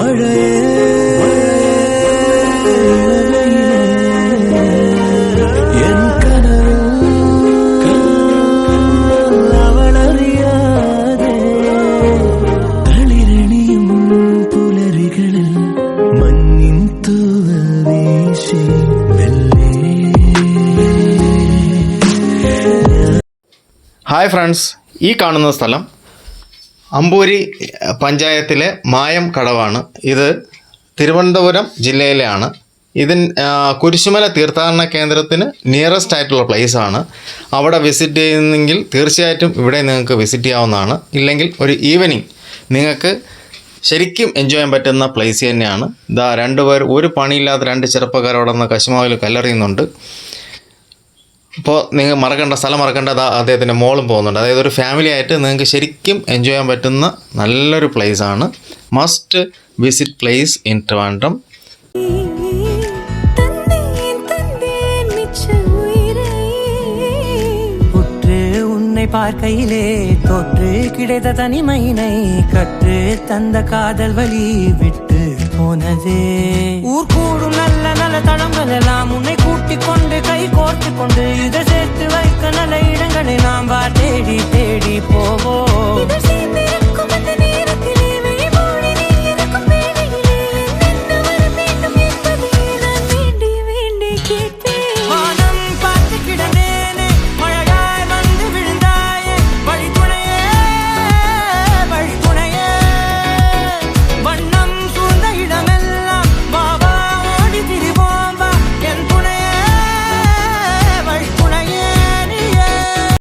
Hi friends, ഈ കാണുന്ന സ്ഥലം അമ്പൂരി പഞ്ചായത്തിലെ മായം കടവാണ്. ഇത് തിരുവനന്തപുരം ജില്ലയിലെയാണ്. കുരിശുമല തീർത്ഥാടന കേന്ദ്രത്തിന് നിയറസ്റ്റ് ആയിട്ടുള്ള പ്ലേസാണ്. അവിടെ വിസിറ്റ് ചെയ്യുന്നെങ്കിൽ തീർച്ചയായിട്ടും ഇവിടെ നിങ്ങൾക്ക് വിസിറ്റ് ചെയ്യാവുന്നതാണ്. ഇല്ലെങ്കിൽ ഒരു ഈവനിങ് നിങ്ങൾക്ക് ശരിക്കും എൻജോയ് ചെയ്യാൻ പറ്റുന്ന പ്ലേസ് തന്നെയാണ്. രണ്ടുപേർ ഒരു പണിയില്ലാത്ത രണ്ട് ചെറുപ്പക്കാരോടെ നിന്ന് കശുമാവിൽ കല്ലെറിയുന്നുണ്ട്. അപ്പോൾ നിങ്ങൾ സ്ഥലം മറക്കേണ്ട അദ്ദേഹത്തിൻ്റെ മോളും പോകുന്നുണ്ട്. അതായത് ഒരു ഫാമിലി ആയിട്ട് നിങ്ങൾക്ക് ശരിക്കും എൻജോയ് ചെയ്യാൻ പറ്റുന്ന നല്ലൊരു പ്ലേസാണ്. Must visit place in Trivandrum. பார்க்கையிலே தொற்று கிடைத்த தனிமையினை கற்று தந்த காதல் வழி விட்டு போனதே. ஊர் கூடும் நல்ல நல்ல தளங்கள் எல்லாம் உன்னை கூட்டிக் கொண்டு கை கோர்த்து கொண்டு இதை சேர்த்து வைக்க நல்ல இடங்களை நாம் தேடி தேடி போவோம்.